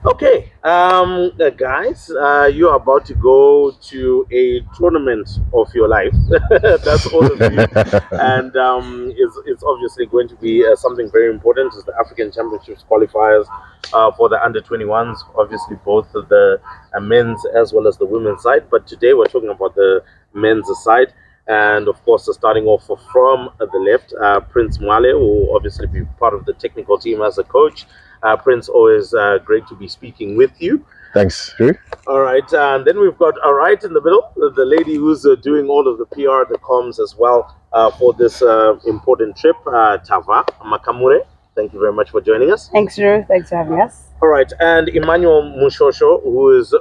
Okay, guys, you are about to go to a tournament of your life. That's all of you, and it's obviously going to be something very important. It's the African Championships qualifiers for the under 21s. Obviously, both the men's as well as the women's side. But today we're talking about the men's side. And of course, starting off from the left, Prince Mwale, who will obviously be part of the technical team as a coach. Prince, always great to be speaking with you. Thanks, Drew. All right, and then we've got right in the middle, the lady who's doing all of the PR, the comms as well for this important trip, Tavha, Makamure. Thank you very much for joining us. Thanks, Drew. Thanks for having us. All right, and Emmanuel Mushosho, who's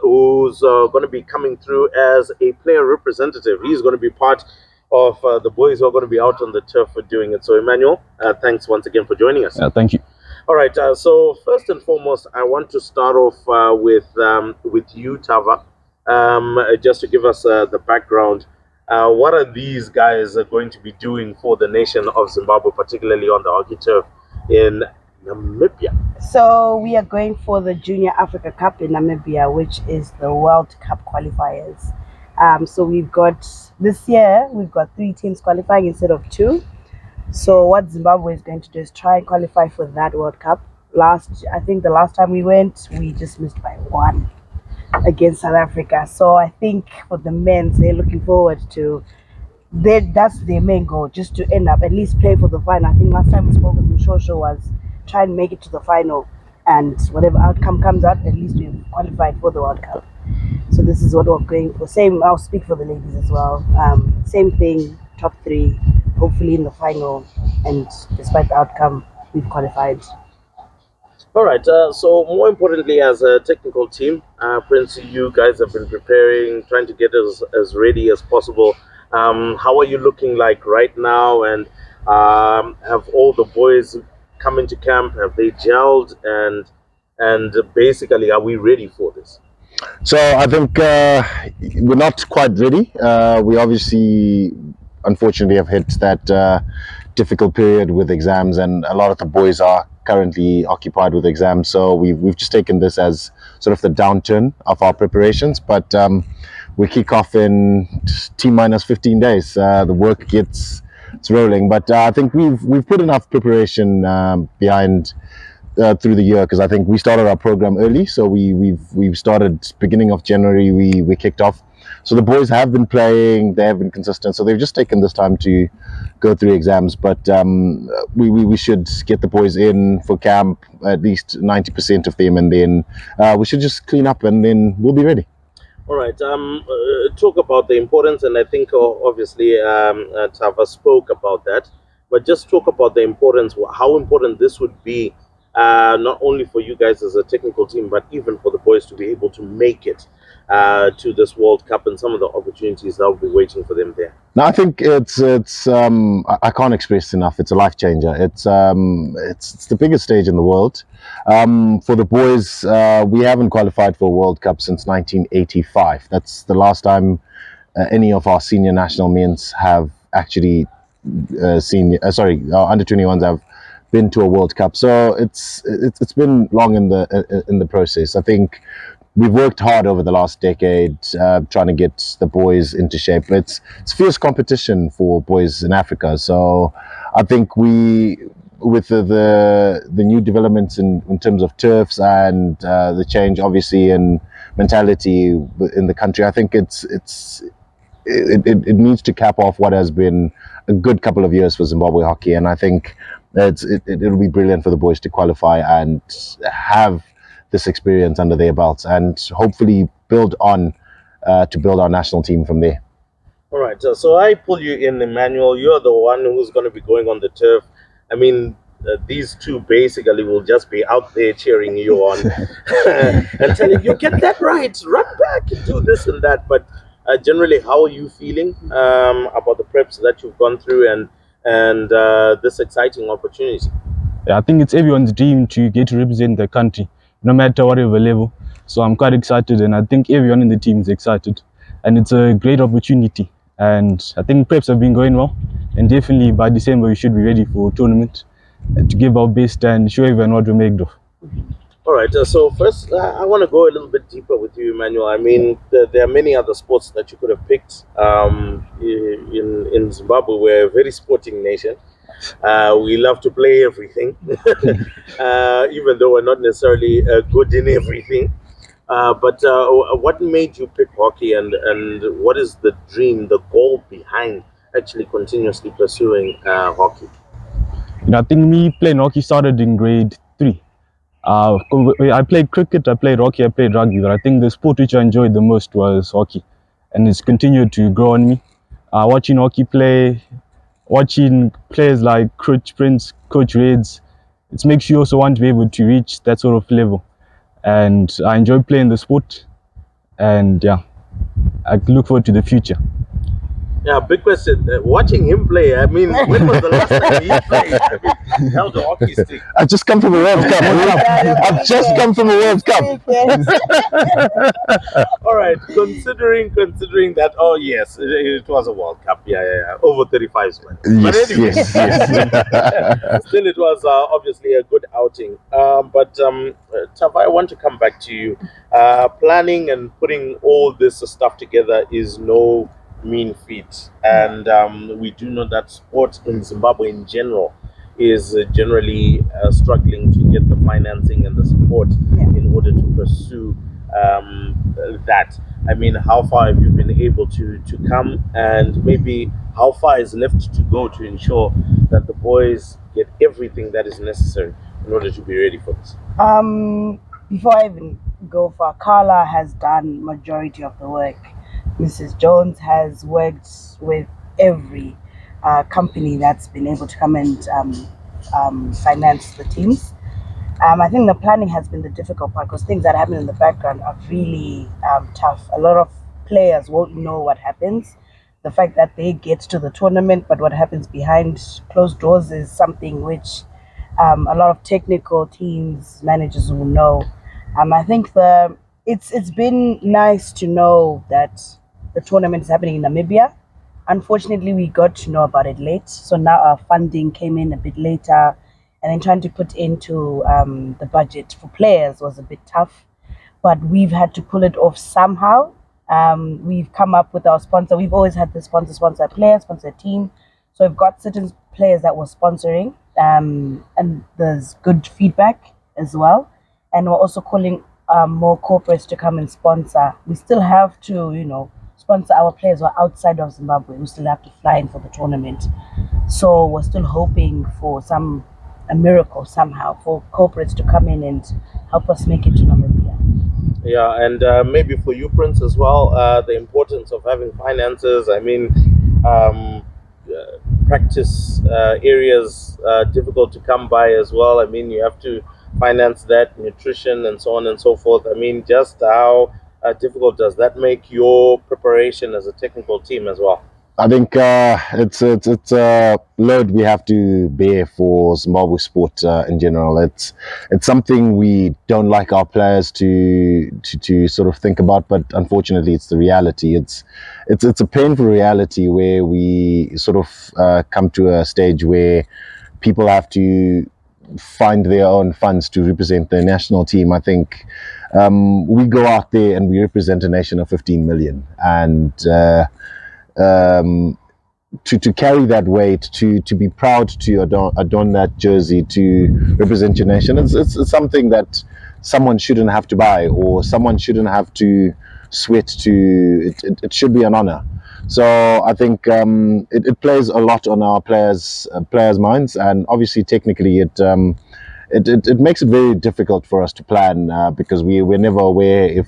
going to be coming through as a player representative. He's going to be part of the boys who are going to be out on the turf for doing it. So, Emmanuel, thanks once again for joining us. Thank you. All right. So first and foremost, I want to start off with you, Tavha, just to give us the background. What are these guys going to be doing for the nation of Zimbabwe, particularly on the hockey turf in Namibia? So we are going for the Junior Africa Cup in Namibia, which is the World Cup qualifiers. So we've got this year we've got 3 teams qualifying instead of 2. So what Zimbabwe is going to do is try and qualify for that World Cup. I think the last time we went, we just missed by 1 against South Africa. So I think for the men, they're looking forward to that's their main goal, just to end up at least play for the final. I think last time we spoke with Mushosho was try and make it to the final, and whatever outcome comes out, at least we've qualified for the World Cup. So this is what we're going for. Same, I'll speak for the ladies as well. Same thing, top 3, hopefully in the final, and despite the outcome, we've qualified. All right. So more importantly, as a technical team, Prince, you guys have been preparing, trying to get as ready as possible. How are you looking like right now? And have all the boys come into camp? Have they gelled? And basically, are we ready for this? So I think we're not quite ready. We obviously, unfortunately, have hit that difficult period with exams, and a lot of the boys are currently occupied with exams. So we've just taken this as sort of the downturn of our preparations. But we kick off in T minus 15 days. The work it's rolling, but I think we've put enough preparation behind. Through the year, because I think we started our program early, so we've started beginning of January. We kicked off, so the boys have been playing, they have been consistent, so they've just taken this time to go through exams. But we should get the boys in for camp, at least 90% of them, and then we should just clean up, and then we'll be ready. All right. Talk about the importance, and I think obviously Tavha spoke about that, but just talk about the importance, how important this would be. Not only for you guys as a technical team, but even for the boys to be able to make it to this World Cup and some of the opportunities that will be waiting for them there. No, I think it's I can't express enough. It's a life changer. It's the biggest stage in the world. For the boys, we haven't qualified for a World Cup since 1985. That's the last time any of our senior national men's have actually under 21s have been to a World Cup. So it's been long in the process. I think we've worked hard over the last decade trying to get the boys into shape. It's fierce competition for boys in Africa. So I think with the new developments in terms of turfs and the change obviously in mentality in the country, I think it needs to cap off what has been a good couple of years for Zimbabwe hockey, and I think it'll be brilliant for the boys to qualify and have this experience under their belts, and hopefully build on to build our national team from there. All right. So I pull you in, Emmanuel. You're the one who's going to be going on the turf. I mean, these two basically will just be out there cheering you on and telling you, get that right, run back, do this and that. But generally, how are you feeling about the preps that you've gone through and this exciting opportunity? Yeah, I think it's everyone's dream to get to represent the country, no matter whatever level. So I'm quite excited, and I think everyone in the team is excited. And it's a great opportunity. And I think preps have been going well. And definitely by December, we should be ready for a tournament to give our best and show everyone what we're made of. All right. So first, I want to go a little bit deeper with you, Emmanuel. I mean, there are many other sports that you could have picked. In Zimbabwe, we're a very sporting nation. We love to play everything, even though we're not necessarily good in everything. But what made you pick hockey, and what is the dream, the goal behind actually continuously pursuing hockey? I think me playing hockey started in grade 3. I played cricket, I played hockey, I played rugby, but I think the sport which I enjoyed the most was hockey, and it's continued to grow on me. Watching hockey play, watching players like Coach Prince, Coach Reds, it makes you also want to be able to reach that sort of level. And I enjoy playing the sport, and yeah, I look forward to the future. Yeah, big question. Watching him play, I mean, when was the last time he played? I mean, held a hockey stick. I've just come from a World Cup. I've just come from a World Cup. All right, considering that. Oh yes, it was a World Cup. Yeah. Over 35 men. But Yes, anyway, yes. still, it was obviously a good outing. But Tavha, I want to come back to you. Planning and putting all this stuff together is no mean feat, and we do know that sport in Zimbabwe in general is generally struggling to get the financing and the support in order to pursue that. I mean, how far have you been able to come, and maybe how far is left to go to ensure that the boys get everything that is necessary in order to be ready for this? Before I even go far, Carla has done majority of the work. Mrs. Jones has worked with every company that's been able to come and finance the teams. I think the planning has been the difficult part because things that happen in the background are really tough. A lot of players won't know what happens. The fact that they get to the tournament, but what happens behind closed doors is something which a lot of technical teams, managers will know. I think it's been nice to know that the tournament is happening in Namibia. Unfortunately, we got to know about it late, so now our funding came in a bit later, and then trying to put into the budget for players was a bit tough. But we've had to pull it off somehow. We've come up with our sponsor. We've always had the sponsor a player, sponsor a team. So we've got certain players that we're sponsoring, and there's good feedback as well. And we're also calling more corporates to come and sponsor. We still have to, sponsor our players who are outside of Zimbabwe. We still have to fly in for the tournament. So we're still hoping for a miracle somehow for corporates to come in and help us make it to Namibia. Yeah, and maybe for you, Prince, as well, the importance of having finances. I mean, practice areas difficult to come by as well. I mean, you have to finance that, nutrition, and so on and so forth. I mean, just how difficult does that make your preparation as a technical team as well? I think it's a load we have to bear for Zimbabwe sport in general. It's something we don't like our players to sort of think about, but unfortunately, it's the reality. It's a painful reality where we sort of come to a stage where people have to find their own funds to represent their national team. I think we go out there and we represent a nation of 15 million, and to carry that weight, to be proud to adorn that jersey, to represent your nation, it's something that someone shouldn't have to buy, or someone shouldn't have to sweat to. It should be an honor. So I think it plays a lot on our players' minds, and obviously technically it makes it very difficult for us to plan because we're never aware if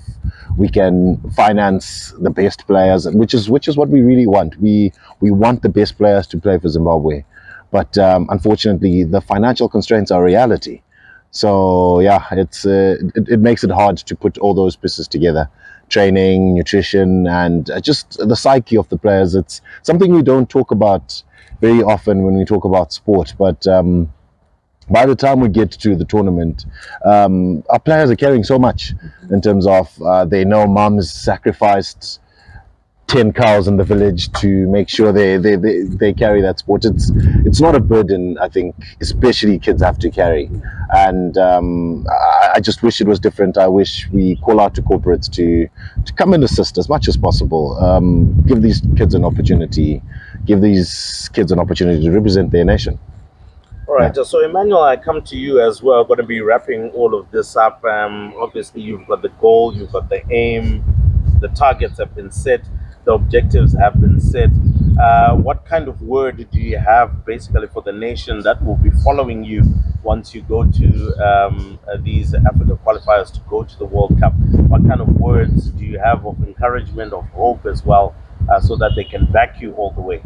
we can finance the best players, which is what we really want. We want the best players to play for Zimbabwe, but unfortunately the financial constraints are reality. So yeah, it makes it hard to put all those pieces together: training, nutrition, and just the psyche of the players. It's something we don't talk about very often when we talk about sport, but by the time we get to the tournament, our players are carrying so much in terms of they know mums sacrificed 10 cows in the village to make sure they carry that sport. It's not a burden, I think, especially kids have to carry. And I just wish it was different. I wish we call out to corporates to come and assist as much as possible. Give these kids an opportunity. Give these kids an opportunity to represent their nation. All right, so Emmanuel, I come to you as well. Going to be wrapping all of this up. Obviously, you've got the goal, you've got the aim, the targets have been set, the objectives have been set. What kind of word do you have basically for the nation that will be following you once you go to these Africa qualifiers to go to the World Cup? What kind of words do you have of encouragement, of hope as well, so that they can back you all the way?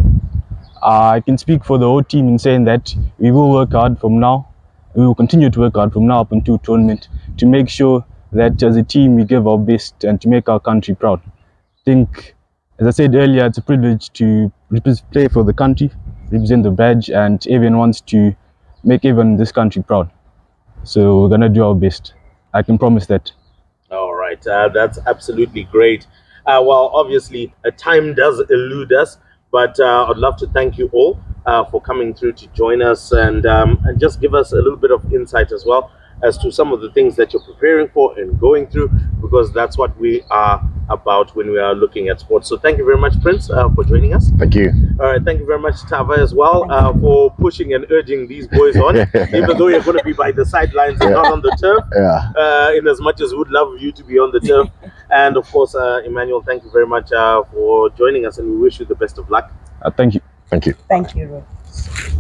I can speak for the whole team in saying that we will work hard from now. We will continue to work hard from now up until tournament to make sure that as a team we give our best and to make our country proud. I think, as I said earlier, it's a privilege to play for the country, represent the badge, and everyone wants to make everyone in this country proud. So we're going to do our best. I can promise that. All right, that's absolutely great. Well, obviously, time does elude us, but I'd love to thank you all for coming through to join us and just give us a little bit of insight as well as to some of the things that you're preparing for and going through, because that's what we are about when we are looking at sports. So thank you very much, Prince, for joining us. Thank you. All right, thank you very much, Tavha, as well, for pushing and urging these boys on, even though you're going to be by the sidelines and not on the turf. In as much as we would love you to be on the turf. And of course, Emmanuel, thank you very much for joining us, and we wish you the best of luck. Thank you. Thank you. Thank you, Ruth.